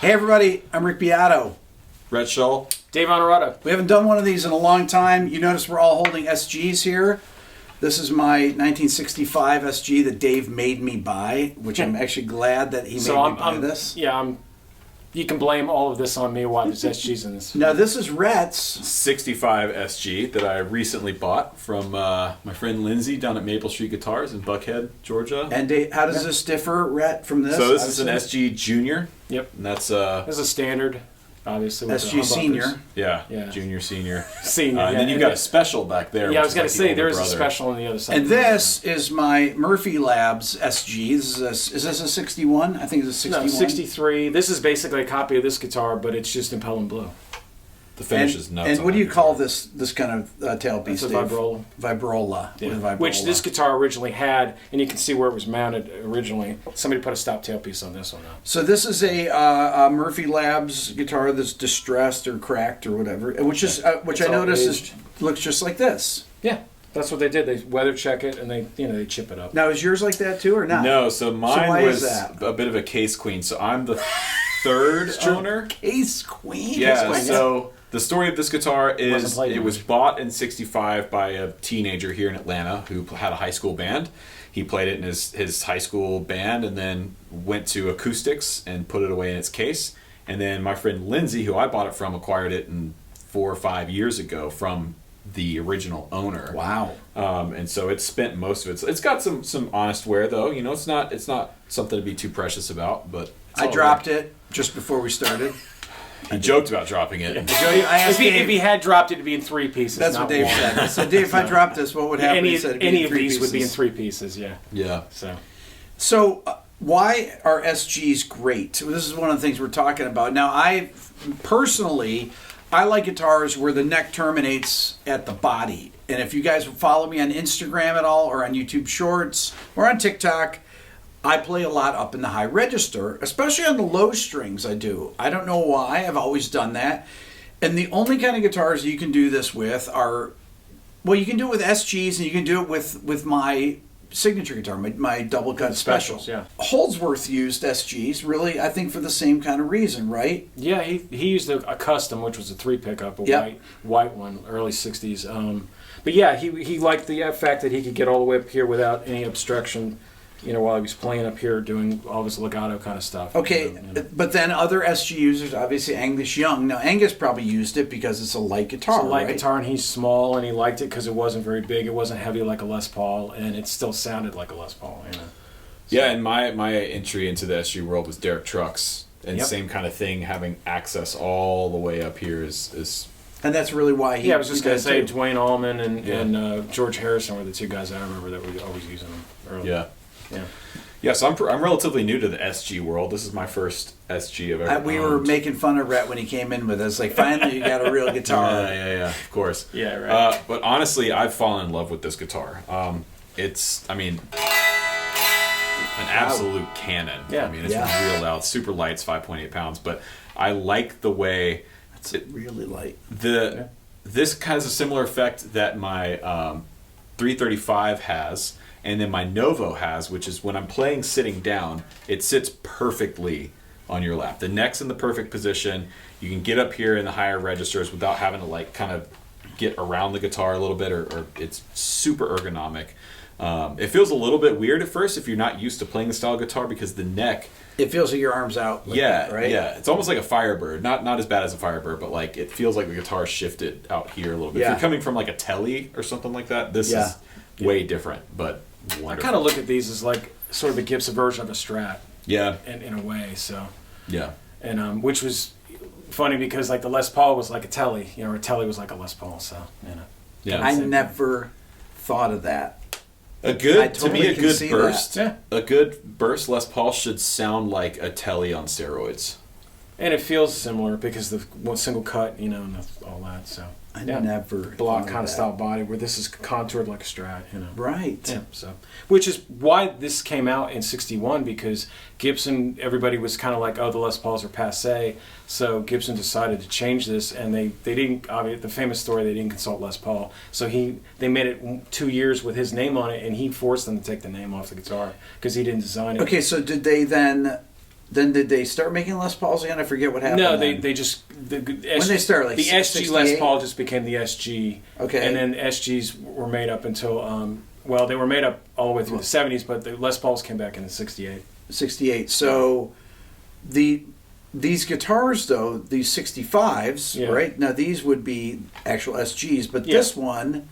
Hey everybody, I'm Rick Beato. Rhett Shull. Dave Honorado. We haven't done one of these in a long time. You notice we're all holding SGs here. This is my 1965 SG that Dave made me buy, which I'm actually glad that he made me buy this. Yeah, you can blame all of this on me why there's SGs in this. Now this is Rhett's 65 SG that I recently bought from my friend Lindsay down at Maple Street Guitars in Buckhead, Georgia. And Dave, how does this differ, Rhett, from this? So this is an SG Junior. Yep. And that's this is a standard, obviously. With SG Senior. Yeah. Junior, Senior. And then you've got a special back there. Yeah, I was going to say there is a special on the other side. And this is my Murphy Labs SG. Is this a 61? I think it's a 61. No, 63. This is basically a copy of this guitar, but it's just in Pelham Blue. The finish is nuts. And what do you call this kind of tailpiece? It's a vibrola. Vibrola. Yeah. Vibrola. Which this guitar originally had, and you can see where it was mounted originally. Somebody put a stop tailpiece on this one now. So this is a Murphy Labs guitar that's distressed or cracked or whatever, which I notice looks just like this. Yeah, that's what they did. They weather check it and they chip it up. Now is yours like that too or not? No, so mine why was is that? a bit of a case queen. So I'm the third owner. Case queen. Yeah. So the story of this guitar is it was much. bought in '65 by a teenager here in Atlanta who had a high school band. He played it in his high school band and then went to acoustics and put it away in its case. And then my friend Lindsay, who I bought it from, acquired it 4 or 5 years ago from the original owner. Wow. And so it's spent most of it. It's got some honest wear though. You know, it's not something to be too precious about. But I dropped it just before we started. He joked about dropping it. If he had dropped it, it'd be in 3 pieces. That's what Dave said. I said, Dave, if I dropped this, what would happen? Any He said, of these would be in 3 pieces. Yeah. Yeah. So why are SGs great? This is one of the things we're talking about. Now, I like guitars where the neck terminates at the body. And if you guys follow me on Instagram at all or on YouTube Shorts or on TikTok, I play a lot up in the high register, especially on the low strings I do. I don't know why. I've always done that. And the only kind of guitars you can do this with are, well, you can do it with SGs and you can do it with my signature guitar, my double cut special. Yeah. Holdsworth used SGs, really, I think for the same kind of reason, right? Yeah, he used a custom, which was a 3 pickup, white one, early 60s. But yeah, he liked the fact that he could get all the way up here without any obstruction, while he was playing up here doing all this legato kind of stuff. Okay, but then other SG users, obviously Angus Young. Now, Angus probably used it because it's a light guitar, It's a light right? guitar, and he's small, and he liked it because it wasn't very big. It wasn't heavy like a Les Paul, and it still sounded like a Les Paul. So. Yeah, and my entry into the SG world was Derek Trucks, and same kind of thing, having access all the way up here is and that's really why he... Yeah, I was just going to say Dwayne Allman and George Harrison were the 2 guys I remember that were always using them early. Yeah, so I'm relatively new to the SG world. This is my first SG I've ever owned. We were making fun of Rhett when he came in with us. Like, finally you got a real guitar. Yeah, of course. Yeah, right. But honestly, I've fallen in love with this guitar. It's, an absolute cannon. Yeah. It's real loud. Super light. It's 5.8 pounds. But I like the way... It's really light. This has a similar effect that my 335 has... And then my Novo has, which is when I'm playing sitting down, it sits perfectly on your lap. The neck's in the perfect position. You can get up here in the higher registers without having to kind of get around the guitar a little bit, or it's super ergonomic. It feels a little bit weird at first if you're not used to playing the style of guitar because the neck... It feels like your arm's out. Like that, right? Yeah. It's almost like a Firebird. Not as bad as a Firebird, but it feels like the guitar shifted out here a little bit. Yeah. If you're coming from a Telly or something like that, this is way different, but... Wonderful. I kind of look at these as sort of a Gibson version of a Strat. Yeah. In a way, so. Yeah. And which was funny because the Les Paul was like a Telly, or a Telly was like a Les Paul, so. Yeah. I never thought of that. A good burst. Yeah. A good burst Les Paul should sound like a Telly on steroids. And it feels similar because the one single cut, and all that, so. I never block kind of style body where this is contoured like a Strat, Right. Yeah, so which is why this came out in '61 because Gibson, everybody was kind of like, oh, the Les Pauls are passé, so Gibson decided to change this, and they didn't. The famous story, they didn't consult Les Paul, so they made it 2 years with his name on it, and he forced them to take the name off the guitar because he didn't design it. Okay, so did they then then did they start making Les Pauls again? I forget what happened. No, then. they just when they started, like the SG Les 68? Paul just became the SG. Okay. And then SGs were made up until well, they were made up all the way through the 70s, but the Les Pauls came back in the 68. 68. So these guitars though, these 65s, Yeah. right? Now these would be actual SGs, but Yeah. this one,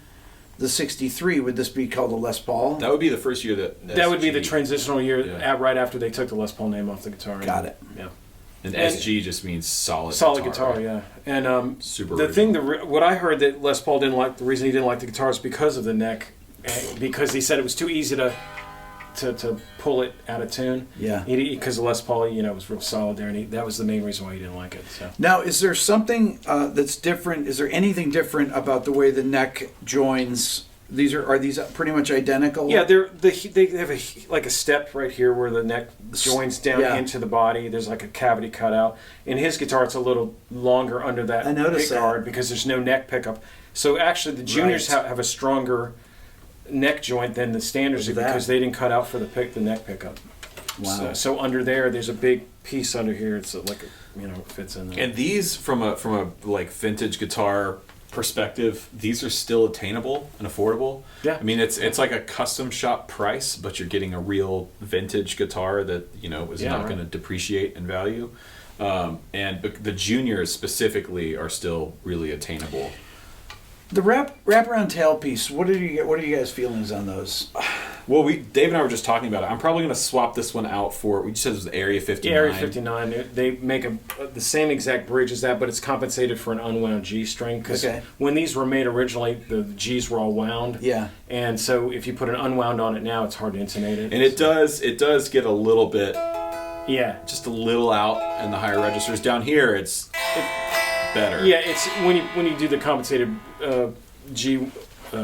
the 63, would this be called a Les Paul? That would be the first year That would be the transitional year Yeah. right after they took the Les Paul name off the guitar. Got it. Yeah. And And- SG just means solid Guitar, right? yeah. And Super the original. thing, what I heard that Les Paul didn't like, the reason he didn't like the guitar is because of the neck, because he said it was too easy to pull it out of tune. Yeah. Because the Les Paul, was real solid there, and that was the main reason why he didn't like it. So. Now, is there something that's different? Is there anything different about the way the neck joins? Are these pretty much identical? Yeah, they have like a step right here where the neck joins down Yeah. into the body. There's like a cavity cut out. In his guitar, it's a little longer under that I noticed pick that. guard because there's no neck pickup. So actually, the juniors Right. have a stronger neck joint than the standards Look at because that. they didn't cut out for the neck pickup. Wow. So under there's a big piece under here. It's like it fits in there. And these, from a like vintage guitar perspective, these are still attainable and affordable. Yeah. I mean, it's like a custom shop price, but you're getting a real vintage guitar that is Yeah, not right. going to depreciate in value. And the juniors specifically are still really attainable. The wraparound tailpiece. What are you guys' feelings on those? Well, Dave and I were just talking about it. I'm probably going to swap this one out for. We just said it was the Area 59. Yeah, Area 59. They make the same exact bridge as that, but it's compensated for an unwound G string. Because Okay. when these were made originally, the Gs were all wound. Yeah. And so if you put an unwound on it now, it's hard to intonate it. And it does get a little bit, Yeah. just a little out in the higher registers. Down here, it's better. Yeah, it's when you do the compensated G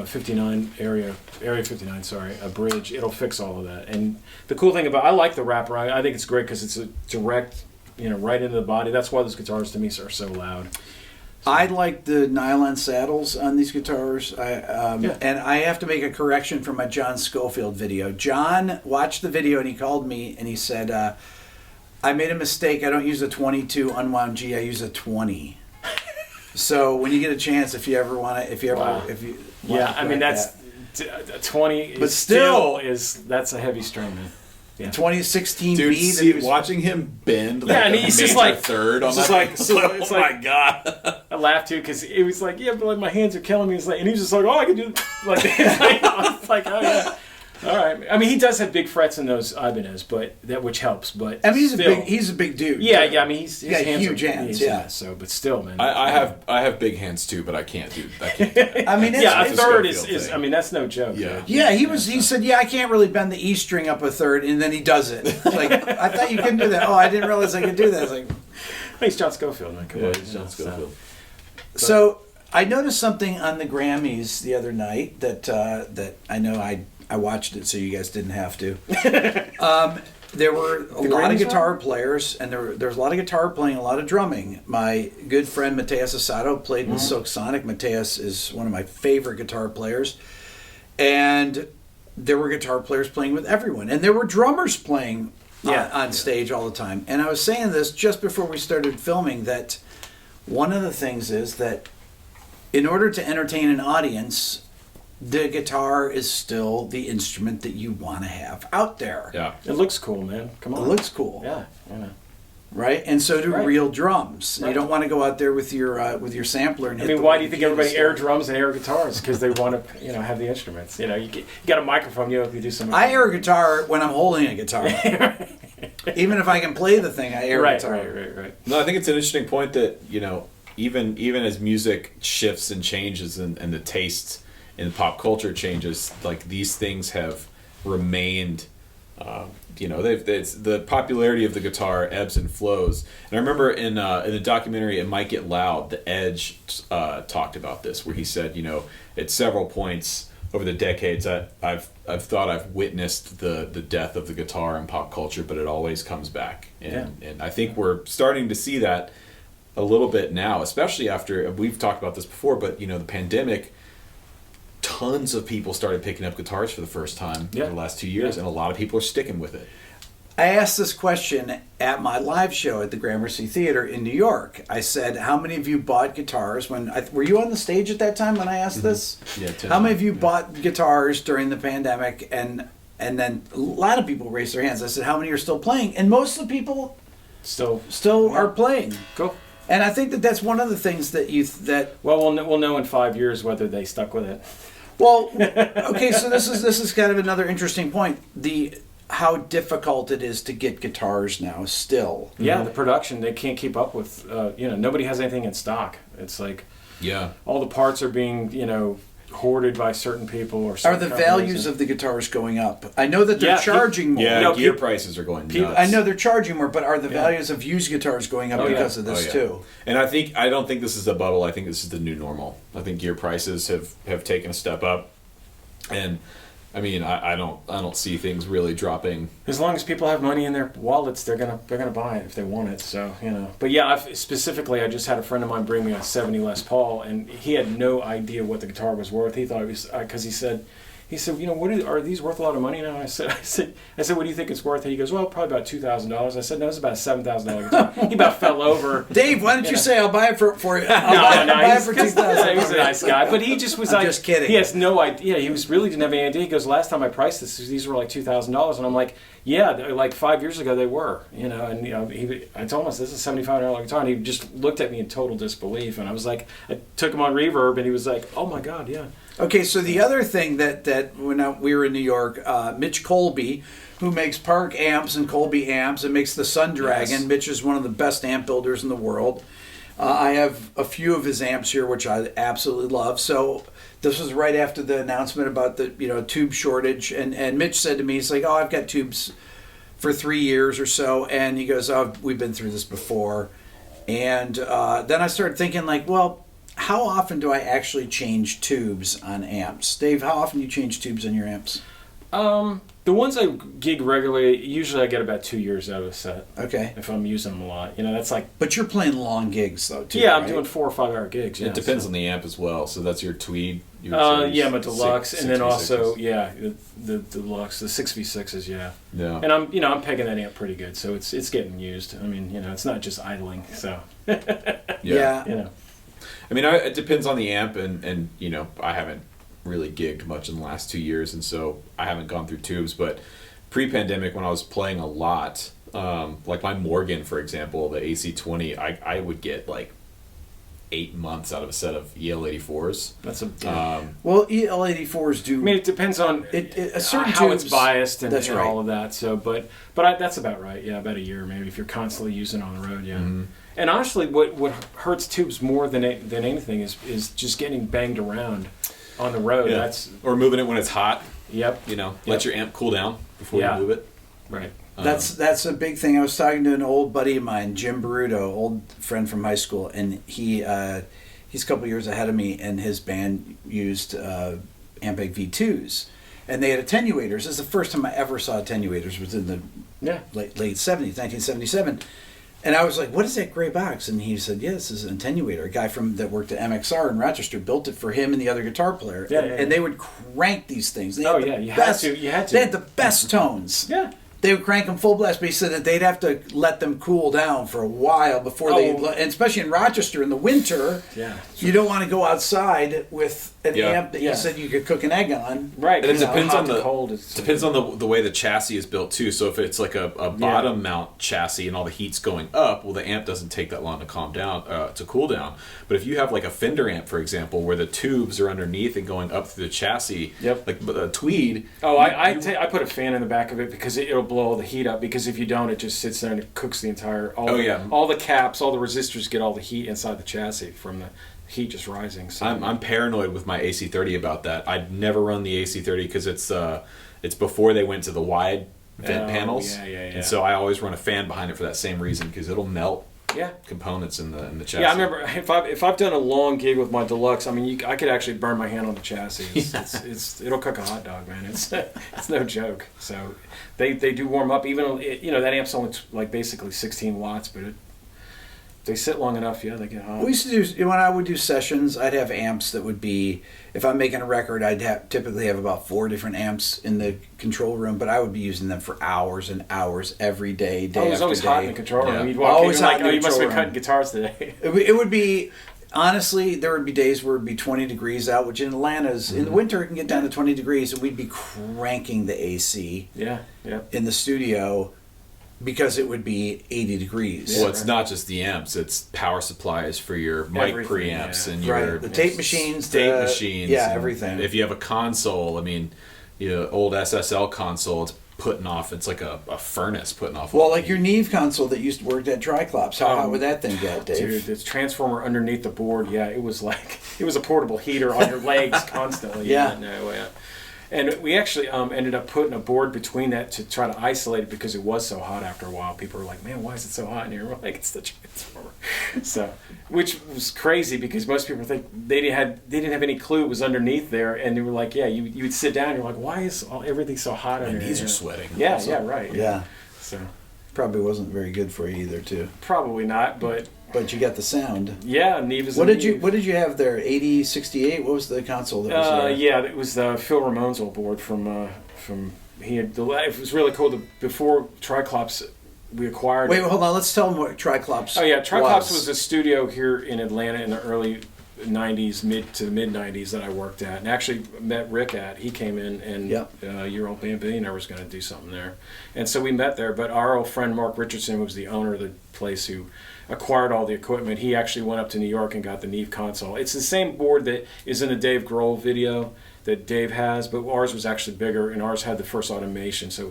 59 area 59, sorry, a bridge, it'll fix all of that. And the cool thing about, I like the wraparound. I think it's great because it's a direct, right into the body. That's why those guitars to me are so loud. I like the nylon saddles on these guitars. And I have to make a correction for my John Schofield video. John watched the video and he called me and he said, I made a mistake. I don't use a 22 unwound G. I use a 20. So when you get a chance, if you ever want to, Wow. wanna I mean, correct that's 20. But still that's a heavy string, man. Yeah. 2016 Dude, B. see, watching him bend like and he's just major like third on it's just that. like so oh it's my like god! I laughed too because it was like, yeah, but like my hands are killing me. It's like, and he was just like, oh, I can do like it's like, oh yeah, all right. I mean, he does have big frets in those Ibanez, but which helps. But I mean, still, he's a big dude. yeah, too. yeah. I mean, his got hands huge are, hands, yeah. So, but still, man. I have big hands too, but I can't do that. I mean, yeah, a it's, third Schofield is. thing. I mean, that's no joke. Yeah. dude. yeah, he said, yeah, I can't really bend the E string up a third, and then he does it. It's like, I thought you couldn't do that. Oh, I didn't realize I could do that. It's like, He's John Schofield, man. Come Yeah, on, it's John Schofield. so I noticed something on the Grammys the other night that I know I watched it, so you guys didn't have to. There were a lot of Grammys guitar players, and there was a lot of guitar playing, a lot of drumming. My good friend Mateus Asato played with Silk Sonic. Mateus is one of my favorite guitar players. And there were guitar players playing with everyone. And there were drummers playing on stage all the time. And I was saying this just before we started filming, that one of the things is that in order to entertain an audience, the guitar is still the instrument that you want to have out there. Yeah. It looks cool, man. Come It on. looks cool. Yeah. You know. Right? And so do Right. real drums. You Right. don't want to go out there with your sampler and I hit mean, the why do you think key everybody to air start. drums and air guitars? Because they want to, have the instruments. You got a microphone. You do some. I air a guitar when I'm holding a guitar. Even if I can play the thing, I air a guitar. Right. No, I think it's an interesting point that even as music shifts and changes and the taste in pop culture changes, like these things have remained. The popularity of the guitar ebbs and flows. And I remember in the documentary "It Might Get Loud," The Edge talked about this, where he said, at several points over the decades, I've thought I've witnessed the death of the guitar in pop culture, but it always comes back. And I think we're starting to see that a little bit now, especially after, we've talked about this before, but the pandemic. Tons of people started picking up guitars for the first time in the last 2 years, and a lot of people are sticking with it. I asked this question at my live show at the Gramercy Theater in New York. I said, how many of you bought guitars were you on the stage at that time when I asked this? Yeah, how many of you bought guitars during the pandemic? And then a lot of people raised their hands. I said, how many are still playing? And most of the people still are playing. Cool. And I think that's one of the things Well, we'll know in 5 years whether they stuck with it. Well, okay, so this is kind of another interesting point. How difficult it is to get guitars now still. Yeah, the production, they can't keep up with, nobody has anything in stock. It's like all the parts are being, hoarded by certain people or certain Are the values of the guitars going up? I know that they're charging more. Yeah, gear prices are going nuts. I know they're charging more, but are the values of used guitars going up because of this too? And I don't think this is a bubble. I think this is the new normal. I think gear prices have taken a step up, and I mean, I don't see things really dropping. As long as people have money in their wallets, they're gonna buy it if they want it. So But yeah, specifically, I just had a friend of mine bring me a '70 Les Paul, and he had no idea what the guitar was worth. He thought it was because he said, are these worth a lot of money now? I said, what do you think it's worth? And he goes, well, probably about $2,000. I said, no, it's about a $7,000 guitar. He about fell over. Dave, why don't you say I'll buy it for you? No, buy it for $2,000. He's a nice guy, but he just was just kidding. He has no idea. He really didn't have any idea. He goes, last time I priced these were like $2,000, and I'm like, yeah, like 5 years ago they were, And I told him this is a $75 guitar, and he just looked at me in total disbelief, and I was like, I took him on reverb, and he was like, oh my God, yeah. Okay, so the other thing that when we were in New York, Mitch Colby, who makes Park amps and Colby amps and makes the Sun Dragon. Yes. Mitch is one of the best amp builders in the world. I have a few of his amps here, which I absolutely love. So this was right after the announcement about the tube shortage, and Mitch said to me, he's like, oh, I've got tubes for 3 years or so, and he goes, oh, we've been through this before. And then I started thinking, like, well, how often do I actually change tubes on amps? Dave, how often do you change tubes on your amps? The ones I gig regularly, usually I get about 2 years out of a set. Okay. If I'm using them a lot. That's like... But you're playing long gigs, though, too, Yeah, right? I'm doing 4 or 5 hour gigs. It depends on the amp as well. So that's your Tweed? Yeah, my Deluxe. And then also, the Deluxe, the 6v6s, yeah. And I'm pegging that amp pretty good, so it's getting used. I mean, it's not just idling, so... Yeah. I mean, it depends on the amp, and I haven't really gigged much in the last 2 years, and so I haven't gone through tubes. But pre-pandemic, when I was playing a lot, like my Morgan, for example, the AC20, I would get like 8 months out of a set of EL84s. That's a well, EL84s do. I mean, it depends on a certain how tubes, it's biased and, that's and right. all of that. So, but that's about right. Yeah, about a year maybe if you're constantly using it on the road. Yeah. Mm-hmm. And honestly, what hurts tubes more than anything is just getting banged around on the road. Yeah. Or moving it when it's hot. Yep. Let your amp cool down before you move it. Right. That's a big thing. I was talking to an old buddy of mine, Jim Baruto, old friend from high school, and he's a couple years ahead of me, and his band used Ampeg V2s, and they had attenuators. This is the first time I ever saw attenuators. Was in the late 70s, 1977. And I was like, what is that gray box? And he said, yeah, this is an attenuator. A guy that worked at MXR in Rochester built it for him and the other guitar player. And they would crank these things. They had you had to. They had the best tones. Yeah. They would crank them full blast, but he said that they'd have to let them cool down for a while before and especially in Rochester in the winter, you don't want to go outside with an amp that you said you could cook an egg on. Right. And it depends on depends on the way the chassis is built too. So if it's like a bottom mount chassis and all the heat's going up, well, the amp doesn't take that long to calm down, to cool down. But if you have like a Fender amp, for example, where the tubes are underneath and going up through the chassis, like a Tweed. I put a fan in the back of it because it'll blow all the heat up, because if you don't, it just sits there and it cooks the entire all the caps, all the resistors get all the heat inside the chassis from the heat just rising. So I'm paranoid with my AC30 about that. I'd never run the AC30 because it's before they went to the wide vent panels. And so I always run a fan behind it for that same reason, because it'll melt components in the chassis. Yeah, I remember if I've done a long gig with my Deluxe, I mean, I could actually burn my hand on the chassis. It'll cook a hot dog, man. It's no joke. So they do warm up. Even that amp's only like basically 16 watts, but they sit long enough, they get hot. We used to do, when I would do sessions, I'd have amps that would be, if I'm making a record, typically have about 4 different amps in the control room, but I would be using them for hours and hours every day, day after day. It was always hot in the control room. Yeah. You'd walk Always in, you're hot like, in the you must have control been cutting guitars today. It would be, honestly, there would be days where it would be 20 degrees out, which in Atlanta's, in the winter it can get down to 20 degrees, and we'd be cranking the AC in the studio because it would be 80 degrees. Well, it's not just the amps; it's power supplies for your mic preamps and your the tape machines, machines, everything. If you have a console, I mean, old SSL console, it's putting off. It's like a furnace putting off. Well, like your Neve console that used to work at Triclops. How hot would that thing get, Dave? Dude, this transformer underneath the board, it was like it was a portable heater on your legs constantly. And we actually ended up putting a board between that to try to isolate it because it was so hot after a while. People were like, man, why is it so hot in here? We're like, it's the transformer. So, which was crazy because most people think they didn't have any clue it was underneath there. And they were like, you would sit down and you're like, why is everything so hot under here? These are sweating. Yeah, right. Yeah. So probably wasn't very good for you either, too. Probably not, but you got the sound. Yeah, Neve is. What did you have there? 80, 68? What was the console that was there? Yeah, it was Phil Ramone's old board from he had. It was really cool. Before Triclops, we acquired. Wait, hold on. Let's tell them what Triclops. Oh yeah, Triclops was a studio here in Atlanta in the early '90s, mid to mid '90s that I worked at, and actually met Rick at. He came in and your old band Billionaire was going to do something there, and so we met there. But our old friend Mark Richardson was the owner of the place who acquired all the equipment. He actually went up to New York and got the Neve console. It's the same board that is in the Dave Grohl video that Dave has, but ours was actually bigger, and ours had the first automation, so it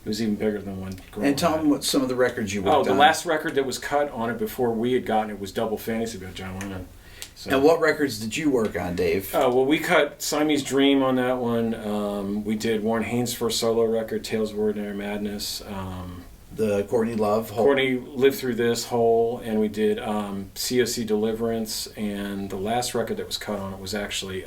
was even bigger than one Grohl. And tell them what some of the records you worked on. The last record that was cut on it before we had gotten it was Double Fantasy by John Lennon. So. And what records did you work on, Dave? Well, we cut Siamese Dream on that one. We did Warren Haynes' first solo record, Tales of Ordinary Madness. The Courtney Love. Courtney Lived Through This whole, and we did COC Deliverance, and the last record that was cut on it was actually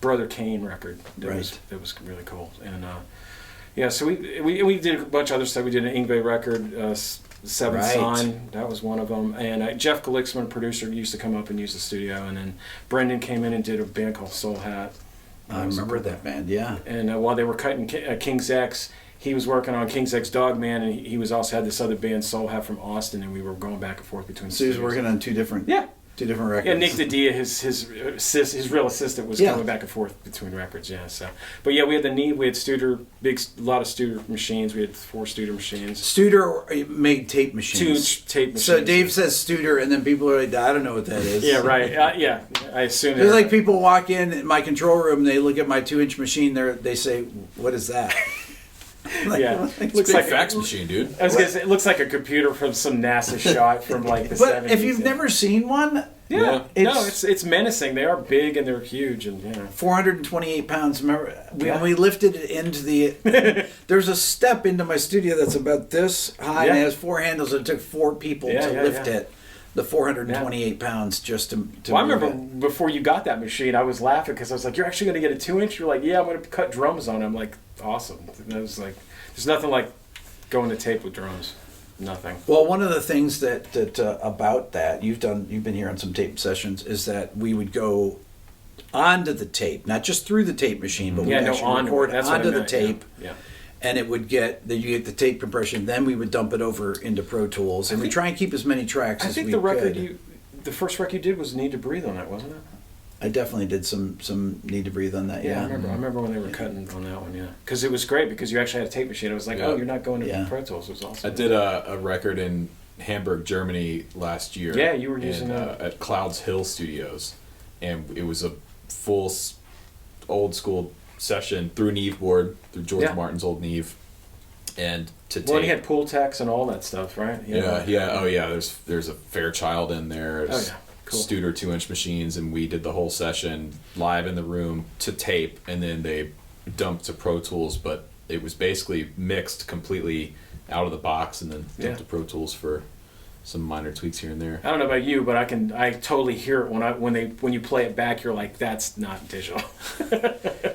Brother Kane record. That was really cool. And so we did a bunch of other stuff. We did an Yngwie record, Seventh Sign. That was one of them. And Jeff Glicksman, producer, used to come up and use the studio. And then Brendan came in and did a band called Soul Hat. I remember that band, yeah. And while they were cutting King's X, he was working on King's X Dogman, and he was also had this other band, Soul Hat, from Austin, and we were going back and forth between. So he was working on two different records. Yeah, Nick Didia, his real assistant, was coming back and forth between records. Yeah, so but we had the Neve, we had Studer, a lot of Studer machines. We had 4 Studer machines. Studer made tape machines. 2 tape machines. So Dave says Studer, and then people are like, I don't know what that is. Yeah, right. I assume. It's like people walk in my control room, they look at my 2-inch machine, they say, "What is that?" Looks like a fax machine, dude. I was gonna say it looks like a computer from some NASA shot from like the 70s. But if you've never seen one, it's menacing. They are big and they're huge, and 428 pounds. Remember when we lifted it into the there's a step into my studio that's about this high and it has 4 handles. It took 4 people to lift it. The 428 pounds just to I remember before you got that machine, I was laughing because I was like, "You're actually going to get a 2-inch?" You're like, "Yeah, I'm going to cut drums on it." I'm like, "Awesome!" And I was like, "There's nothing like going to tape with drums. Nothing." Well, one of the things that about that you've been here on some tape sessions is that we would go onto the tape, not just through the tape machine, but we actually record onto the tape. Yeah. And it would you get the tape compression. Then we would dump it over into Pro Tools, and we try and keep as many tracks as we could. I think the first record you did was "Need to Breathe" on that, wasn't it? I definitely did some "Need to Breathe" on that. Yeah, I remember when they were cutting on that one. Yeah, because it was great because you actually had a tape machine. I was like, "Oh, you're not going to Pro Tools." It was awesome. I did a record in Hamburg, Germany last year. Yeah, you were using at Clouds Hill Studios, and it was a full old school session through Neve board, through George Martin's old Neve, and to tape. Well, he had pool techs and all that stuff, right? There's a Fairchild in there. There's cool. Studer 2-inch machines, and we did the whole session live in the room to tape, and then they dumped to Pro Tools, but it was basically mixed completely out of the box, and then dumped to Pro Tools for some minor tweaks here and there. I don't know about you, but I totally hear it when you play it back. You're like, that's not digital.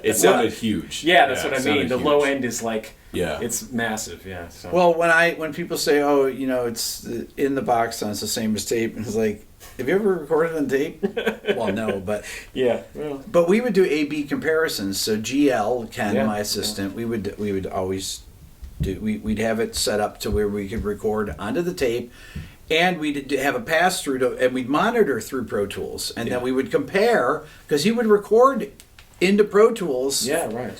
It sounded huge. Yeah, that's what I mean. The low end is like, yeah, it's massive. Yeah. So. Well, when people say, oh, it's in the box sound, it's the same as tape, and it's like, have you ever recorded on tape? Well, no, but yeah. Well. But we would do A/B comparisons. So GL, Ken, my assistant, we would always do. We'd have it set up to where we could record onto the tape, and we'd have a pass through and we'd monitor through Pro Tools, and then we would compare because he would record into Pro Tools. Yeah, right.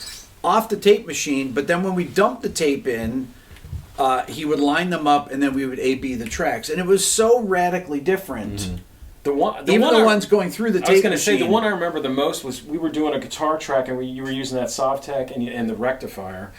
Off the tape machine, but then when we dumped the tape in, he would line them up, and then we would A/B the tracks, and it was so radically different. Mm-hmm. The ones going through the tape machine. I was going to say the one I remember the most was we were doing a guitar track, and you were using that Sovtech and the rectifier,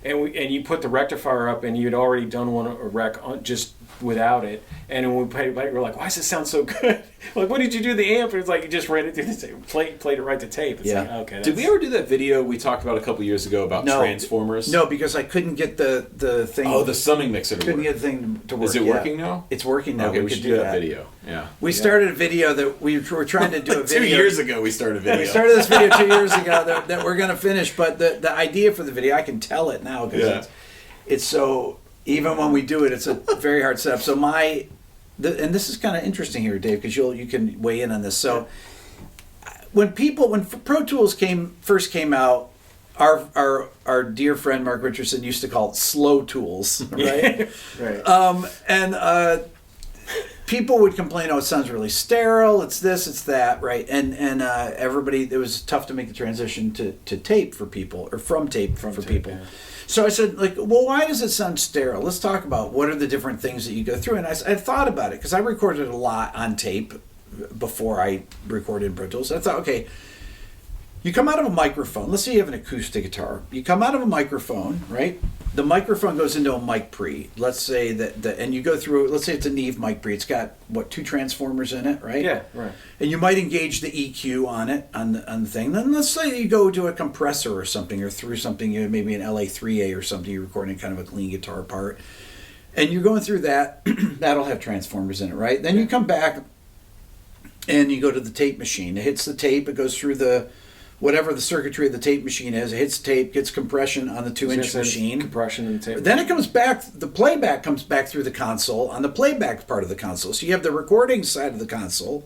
and you put the rectifier up, and you'd already done a rec just without it, and when we played it back, we were like, why does it sound so good? Like, what did you do the amp? And it's like, you just ran it through the tape, played it right to tape. It's like, okay. Did we ever do that video we talked about a couple years ago about transformers? No, because I couldn't get the thing. Oh, the summing mixer to work. Couldn't get the thing to work. Is it working now? It's working now. Okay, we should do that video. Yeah. We started a video that we were trying to do a video. 2 years ago we started a video. We started this video 2 years ago that we're going to finish, but the idea for the video, I can tell it now because it's so... Even when we do it, it's a very hard setup. So and this is kind of interesting here, Dave, because you can weigh in on this. So when Pro Tools first came out, our dear friend Mark Richardson used to call it slow tools, right? Right. People would complain, oh, it sounds really sterile. It's this, it's that, right? And everybody, it was tough to make the transition to tape for people, or from tape for people. Yeah. So I said, well, why does it sound sterile? Let's talk about what are the different things that you go through. And I thought about it because I recorded a lot on tape before I recorded in Pro Tools. So I thought, okay, you come out of a microphone. Let's say you have an acoustic guitar. You come out of a microphone, right? The microphone goes into a mic pre. Let's say and you go through, let's say it's a Neve mic pre. It's got, 2 transformers in it, right? Yeah, right. And you might engage the EQ on it, on the thing. Then let's say you go to a compressor or something, or through something, maybe an LA3A or something, you're recording kind of a clean guitar part. And you're going through that, that'll have transformers in it, right? Then you come back and you go to the tape machine. It hits the tape, it goes through whatever the circuitry of the tape machine is, it hits tape, gets compression on the 2-inch machine. Compression in the tape. Then it comes back, the playback comes back through the console on the playback part of the console. So you have the recording side of the console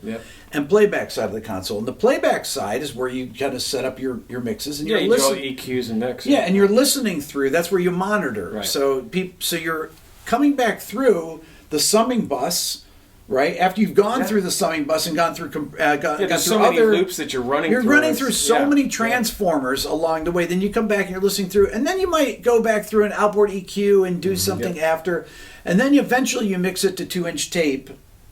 and playback side of the console. And the playback side is where you kind of set up your mixes. And you do all the EQs and mixes. Yeah, and you're listening through, that's where you monitor. Right. So you're coming back through the summing bus, right? After you've gone through the summing bus and gone through there's so many loops that you're running through. You're running through so many transformers along the way. Then you come back and you're listening through, and then you might go back through an outboard EQ and do something after, and then eventually you mix it to 2-inch tape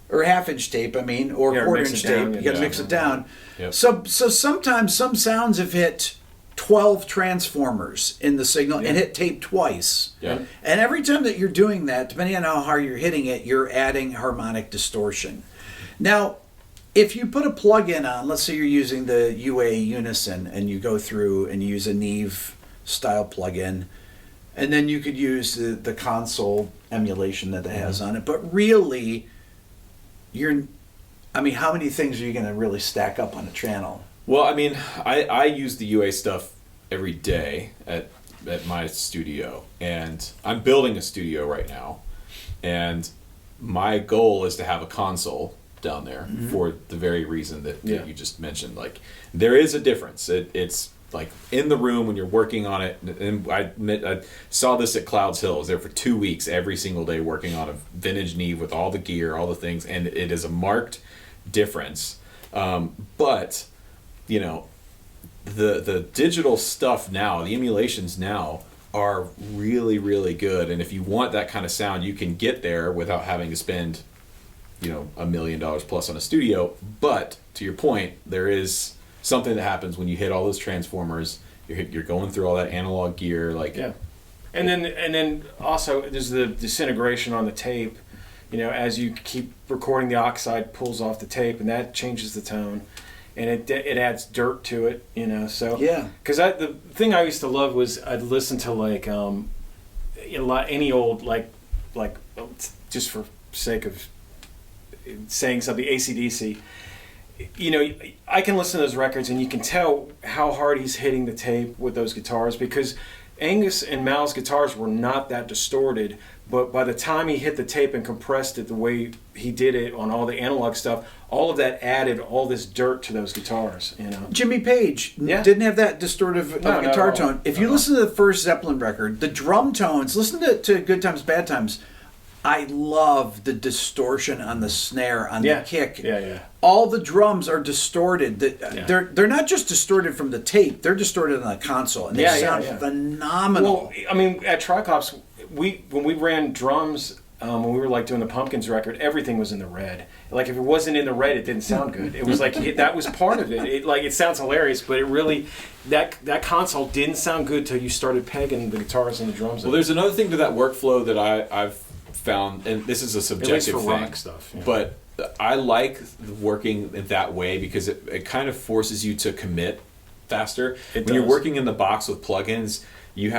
or half-inch tape. Or quarter-inch tape. You got to mix it down. Yep. So sometimes some sounds have hit 12 transformers in the signal and hit tape twice. Yeah. And every time that you're doing that, depending on how hard you're hitting it, you're adding harmonic distortion. Now, if you put a plug-in on, let's say you're using the UA Unison, and you go through and you use a Neve style plug-in, and then you could use the console emulation that it has on it. But really, how many things are you going to really stack up on a channel? Well, I mean, I use the UA stuff every day at my studio, and I'm building a studio right now, and my goal is to have a console down there for the very reason that you just mentioned. Like, there is a difference. It's like in the room when you're working on it, and I saw this at Clouds Hill. I was there for 2 weeks every single day working on a vintage Neve with all the gear, all the things, and it is a marked difference. But the digital stuff now, the emulations now are really, really good. And if you want that kind of sound, you can get there without having to spend, $1 million plus on a studio. But to your point, there is something that happens when you hit all those transformers. You're going through all that analog gear, And then also there's the disintegration on the tape. As you keep recording, the oxide pulls off the tape, and that changes the tone. And it adds dirt to it, So because the thing I used to love was I'd listen to any old like just for sake of saying something, AC/DC. You know, I can listen to those records and you can tell how hard he's hitting the tape with those guitars, because Angus and Mal's guitars were not that distorted, but by the time he hit the tape and compressed it the way he did it on all the analog stuff, all of that added all this dirt to those guitars, you know. Jimmy Page didn't have that distortive guitar tone. If you listen to the first Zeppelin record, the drum tones, listen to Good Times, Bad Times, I love the distortion on the snare, on the kick. Yeah. All the drums are distorted. They're not just distorted from the tape, they're distorted on the console, and they sound phenomenal. Well, I mean, at Tricops, when we ran drums, when we were like doing the Pumpkins record, everything was in the red. Like if it wasn't in the red, it didn't sound good. It was like that was part of it. It sounds hilarious, but it really that console didn't sound good till you started pegging the guitars and the drums. Well, there's another thing to that workflow that I've found, and this is a subjective thing, rock stuff, but I like working that way because it kind of forces you to commit faster. When you're working in the box with plugins, you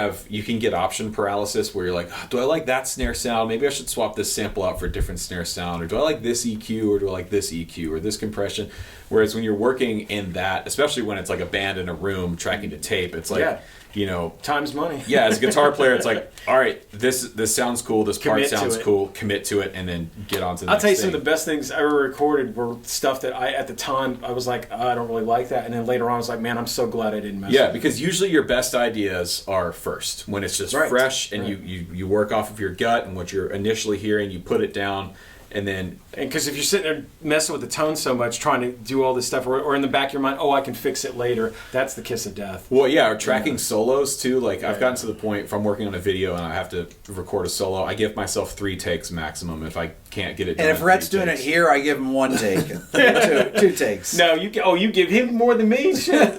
can get option paralysis where you're like, do I like that snare sound? Maybe I should swap this sample out for a different snare sound, or do I like this EQ, or do I like this EQ, or this compression? Whereas when you're working in that, especially when it's like a band in a room tracking to tape, it's like, you know, time's money. Yeah, as a guitar player, it's like, all right, this sounds cool, this part sounds cool, commit to it, and then get on to the next thing. I'll tell you some of the best things I ever recorded were stuff that at the time, I was like, I don't really like that. And then later on, I was like, man, I'm so glad I didn't mess with it. Yeah, because usually your best ideas are first, when it's just fresh, and you work off of your gut and what you're initially hearing, you put it down, and then... And because if you're sitting there messing with the tone so much, trying to do all this stuff, or in the back of your mind, I can fix it later, that's the kiss of death. Well, yeah, or tracking solos, too. Like, I've gotten to the point, if I'm working on a video and I have to record a solo, I give myself 3 takes maximum if I can't get it done. And if Rhett's doing it here, I give him 1 take. 2 takes. No, you give him more than me? Shit.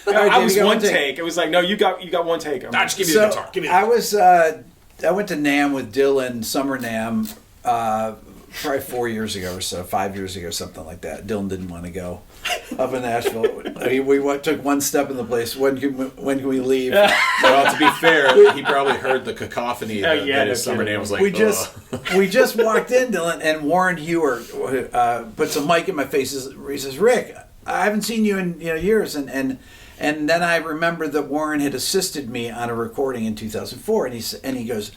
I was 1 take. It was like, no, you got 1 take. Just give me the guitar. Give me the guitar. I went to NAMM with Dylan, Summer NAMM, probably 4 years ago or so, 5 years ago, something like that. Dylan didn't want to go up in Nashville. We took one step in the place. When can we leave? Well, to be fair, he probably heard the cacophony that his Summer NAMM was like, we just walked in, Dylan, and Warren Hewer puts a mic in my face. He says, Rick, I haven't seen you in years, and then I remember that Warren had assisted me on a recording in 2004, and he goes,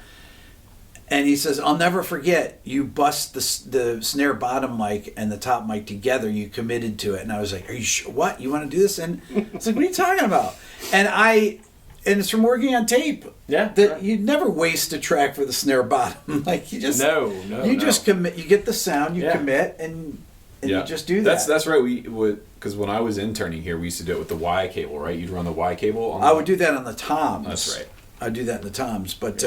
and he says, I'll never forget, you bust the snare bottom mic and the top mic together, you committed to it. And I was like, are you sure? What? You want to do this? And it's like, what are you talking about? And it's from working on tape. Yeah. That you'd never waste a track for the snare bottom. Like you just just commit, you get the sound, you commit, and you just do that. That's right. We would, because when I was interning here, we used to do it with the Y cable, right? You'd run the Y cable on I would do that on the toms. That's right. I'd do that in the toms, but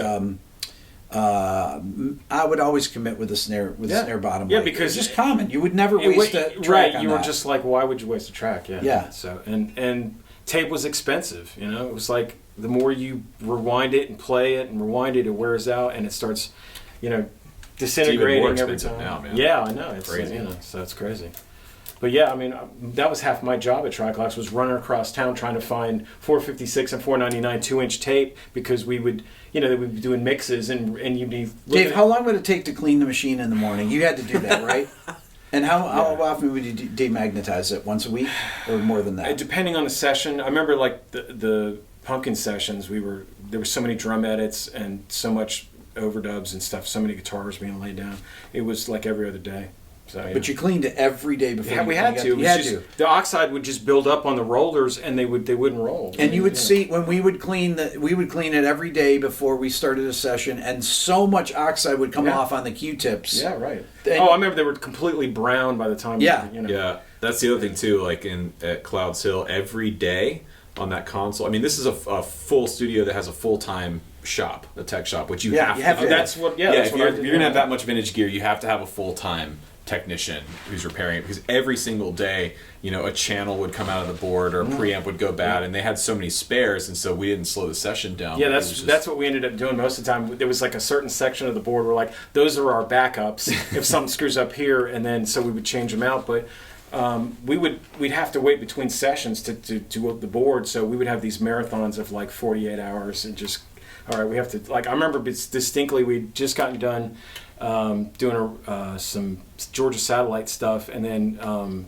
I would always commit with the snare bottom. Yeah, mic. because it's just common. You would never waste a track. Right, you were just like, why would you waste a track? Yeah. Yeah. So and tape was expensive. It was like the more you rewind it and play it and rewind it, it wears out and it starts, disintegrating every time. Now, man. Yeah, I know. It's crazy. So it's crazy. But yeah, I mean, that was half my job at Triclops, was running across town trying to find 456 and 499 2-inch tape, because we would, we'd be doing mixes and you'd be... Dave, how long would it take to clean the machine in the morning? You had to do that, right? And how often would you demagnetize it? Once a week or more than that? Depending on the session. I remember like the Pumpkin sessions, there were so many drum edits and so much overdubs and stuff, so many guitars being laid down. It was like every other day. So, But you cleaned it every day before. We had to. The oxide would just build up on the rollers, and they wouldn't roll. And you would see when we would clean it every day before we started a session, and so much oxide would come off on the Q-tips. Yeah, right. I remember they were completely brown by the time. Yeah, that's the other thing too. Like at Clouds Hill, every day on that console. I mean, this is a full studio that has a full-time shop, a tech shop, which you have to. That's what. Yeah, if you're gonna have that much vintage gear, you have to have a full-time technician who's repairing it, because every single day, a channel would come out of the board or a preamp would go bad, and they had so many spares, and so we didn't slow the session down. Yeah, that's what we ended up doing most of the time. There was like a certain section of the board where like those are our backups if something screws up here, and then so we would change them out. But we'd have to wait between sessions to do the board, so we would have these marathons of like 48 hours and just, all right, we have to, like, I remember distinctly we'd just gotten done doing some Georgia Satellite stuff, and then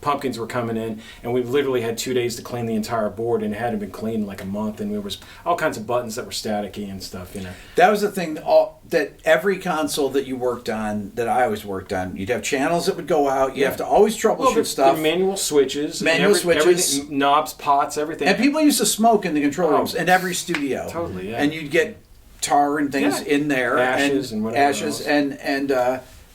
Pumpkins were coming in, and we literally had 2 days to clean the entire board, and it hadn't been cleaned in like a month, and there was all kinds of buttons that were staticky and stuff, you know. That was the thing, that every console that you worked on, that I always worked on, you'd have channels that would go out, you have to always troubleshoot stuff. The manual switches. Everything, knobs, pots, everything. And people used to smoke in the control rooms in every studio. Totally, yeah. And you'd get tar and things in there. Ashes and whatever ashes, else. and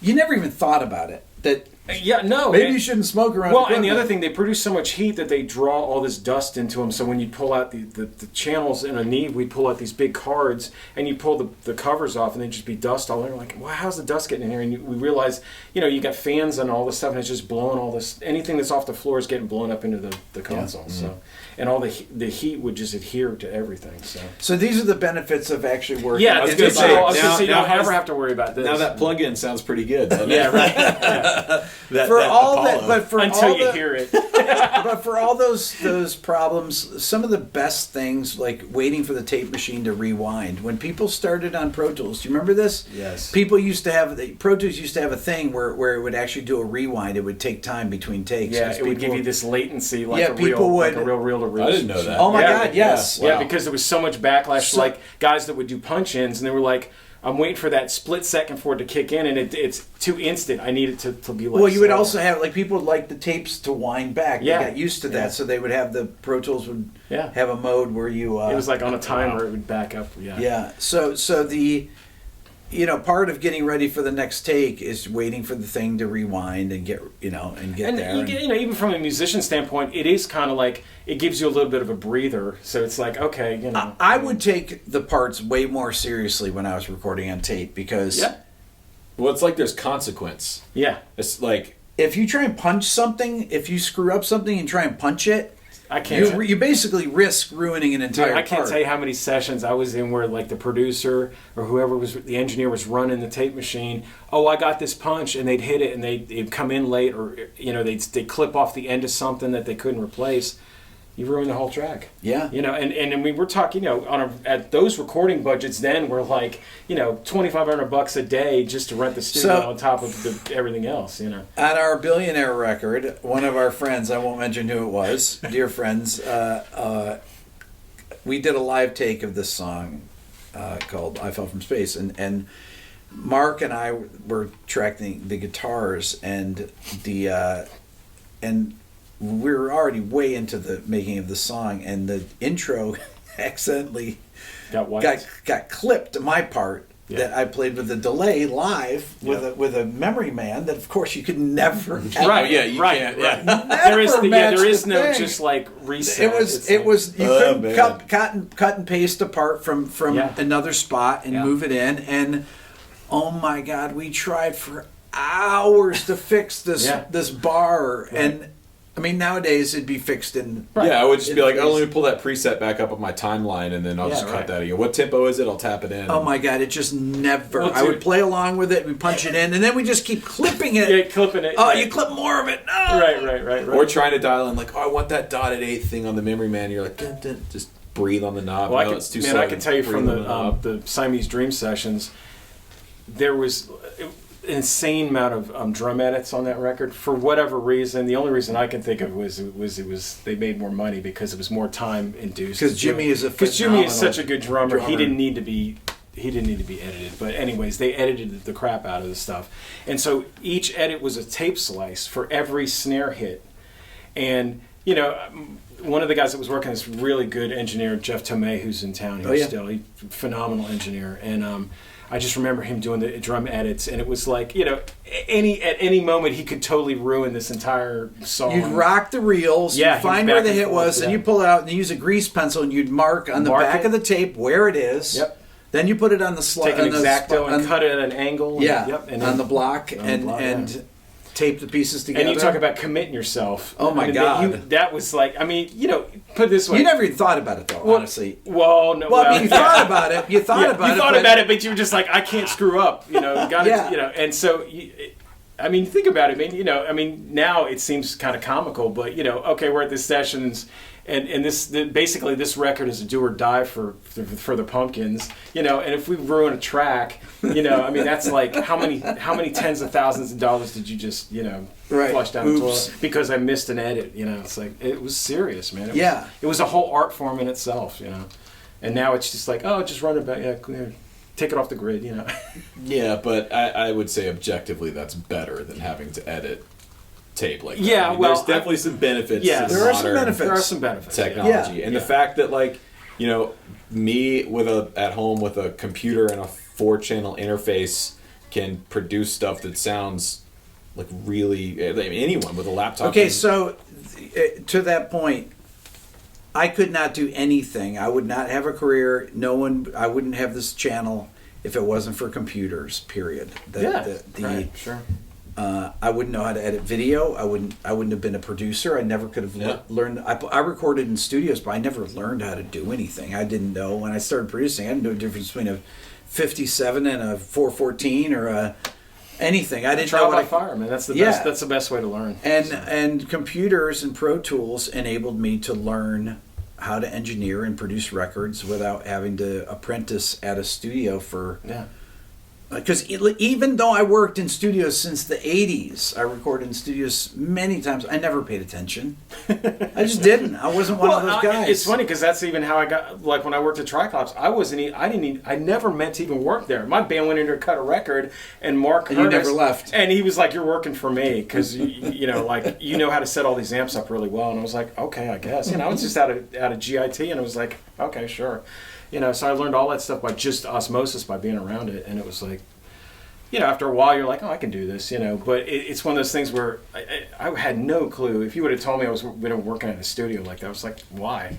you never even thought about it. That Yeah, no. maybe you shouldn't smoke around. Well, and the other thing, they produce so much heat that they draw all this dust into them. So when you pull out the channels in a Neve, we pull out these big cards, and you pull the covers off, and there'd just be dust all over. Like, wow, how's the dust getting in here? And we realize, you got fans and all this stuff, and it's just blowing all this. Anything that's off the floor is getting blown up into the console. Yeah. So, and all the heat would just adhere to everything. So these are the benefits of actually working. Yeah, I was going to say, you don't ever have to worry about this. Now that plug-in sounds pretty good. Yeah, right. Yeah. Until you hear it. But for all those problems, some of the best things, like waiting for the tape machine to rewind. When people started on Pro Tools, do you remember this? Yes. People used to have Pro Tools used to have a thing where it would actually do a rewind. It would take time between takes. Yeah, it would give you this latency, like a people real, would. like a real reel-to-reel. I didn't know that. Oh my God, yes. Yeah, Wow. because there was so much backlash. So, like guys that would do punch-ins, and they were like, I'm waiting for that split second for it to kick in, and it's too instant. I need it to be like. Well, you would slow. also have, like, people would like the tapes to wind back. Yeah. They got used to that, so they would have the Pro Tools would Yeah. have a mode where you. It was like on a timer; it would back up. Yeah. Yeah. So the, part of getting ready for the next take is waiting for the thing to rewind and get And there. you get, even from a musician standpoint, it is kind of like it gives you a little bit of a breather. So it's like, okay, I would take the parts way more seriously when I was recording on tape because. Yeah. Well, it's like there's consequence. Yeah. It's like if you try and punch something, if you screw up something and try and punch it, I can't. You basically risk ruining an entire I can't part. tell you how many sessions I was in where, like, the producer or whoever was the engineer was running the tape machine. Oh, I got this punch, and they'd hit it, and they'd come in late, or they'd clip off the end of something that they couldn't replace. You ruin the whole track. Yeah. And we were talking, at those recording budgets then were like, $2,500 a day just to rent the studio on top of everything else, On our Billionaire record, one of our friends, I won't mention who it was, dear friends, we did a live take of this song called I Fell From Space. And Mark and I were tracking the guitars and we were already way into the making of the song, and the intro accidentally got clipped to my part that I played with a delay live with a memory man that of course you could never right yeah you can't there is no thing. Just like reset. It was you couldn't cut and paste a part from another spot and move it in, and oh my God, we tried for hours to fix this bar. And I mean, nowadays it'd be fixed in. Yeah, I would just be like, oh, let me pull that preset back up on my timeline, and then I'll just cut that again. What tempo is it? I'll tap it in. Oh my God, it just never. I would play along with it, we punch it in, and then we just keep clipping it. Yeah, clipping it. Oh, you clip more of it. No. Right. Or trying to dial in, like, oh, I want that dotted 8 thing on the memory man. You're like, dun, dun, just breathe on the knob. Well, it's too slow. I can tell you from the Siamese Dream sessions, there was an insane amount of drum edits on that record for whatever reason. The only reason I can think of was they made more money because it was more time induced. Because Jimmy is such a good drummer. He didn't need to be edited. But anyways, they edited the crap out of the stuff, and so each edit was a tape slice for every snare hit. And one of the guys that was working, this really good engineer, Jeff Tomei, who's in town here still. He's a phenomenal engineer, and I just remember him doing the drum edits, and it was like, at any moment he could totally ruin this entire song. You'd rock the reels, you'd find where the hit was, and you pull it out and you use a grease pencil and you'd mark on the back of the tape where it is. Yep. Then you put it on the take an X-Acto and cut it at an angle. And on the block and tape the pieces together. And you talk about committing yourself. Oh my God. That was like, put it this way. You never even thought about it though, honestly. Well, no. Well, I mean, you thought about it. You thought about it, but you were just like, I can't screw up. And so, think about it. Now it seems kind of comical, but okay, we're at the sessions, and basically this record is a do or die for the Pumpkins, you know. And if we ruin a track, you know, I mean, that's like how many tens of thousands of dollars did you just, you know, flush down the toilet because I missed an edit, you know? It's like, it was serious, man. It was a whole art form in itself, you know. And now it's just like, oh, just run it back, take it off the grid, you know. Yeah, but I would say objectively that's better than having to edit tape like that. Yeah, I mean, well, there's definitely some benefits. Yeah, to there are some modern benefits. There are some benefits. Technology, and the fact that, like, you know, me at home with a computer and a 4-channel interface can produce stuff that sounds like really, I mean, anyone with a laptop. Okay, so to that point, I could not do anything. I would not have a career. I wouldn't have this channel if it wasn't for computers. Period. Right, sure. I wouldn't know how to edit video. I wouldn't have been a producer. I never could have learned. I recorded in studios, but I never learned how to do anything. I didn't know when I started producing. I didn't know the difference between a 57 and a 414 or anything. I didn't know by fire, man. That's the best. That's the best way to learn. And computers and Pro Tools enabled me to learn how to engineer and produce records without having to apprentice at a studio for. Yeah. Because even though I worked in studios since the 80s, I recorded in studios many times, I never paid attention. I just didn't. I wasn't one of those guys. It's funny because that's even how I got, like when I worked at Triclops, I never meant to even work there. My band went in to cut a record and Mark and you never left. And he was like, "You're working for me because you know, like, you know how to set all these amps up really well." And I was like, "Okay, I guess." You know, I was just out of GIT and I was like, "Okay, sure." You know, so I learned all that stuff by just osmosis, by being around it, and it was like, you know, after a while you're like, oh, I can do this, you know. But it's one of those things where I had no clue. If you would have told me I was working in a studio like that, I was like, why?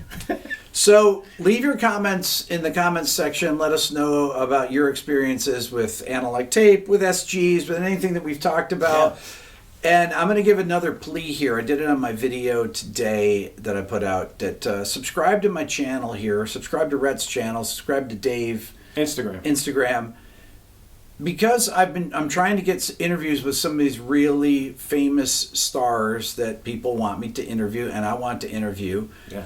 So leave your comments in the comments section. Let us know about your experiences with analog tape, with SGs, with anything that we've talked about. Yeah. And I'm going to give another plea here. I did it on my video today that I put out. That subscribe to my channel here. Subscribe to Rhett's channel. Subscribe to Dave. Instagram. Because I'm trying to get interviews with some of these really famous stars that people want me to interview, and I want to interview. Yeah.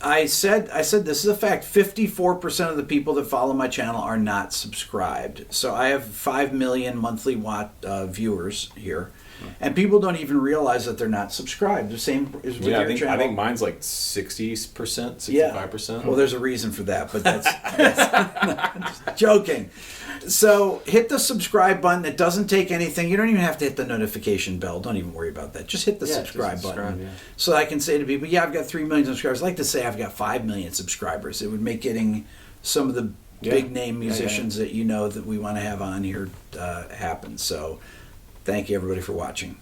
I said this is a fact. 54% of the people that follow my channel are not subscribed. So I have 5 million monthly viewers here. And people don't even realize that they're not subscribed. The same is with your channel. I think mine's like 60%, 65%. Yeah. Well, there's a reason for that, but that's just joking. So hit the subscribe button. It doesn't take anything. You don't even have to hit the notification bell. Don't even worry about that. Just hit the subscribe button. So I can say to people, I've got 3 million subscribers. I'd like to say I've got 5 million subscribers. It would make getting some of the big name musicians that you know that we want to have on here happen. So thank you, everybody, for watching.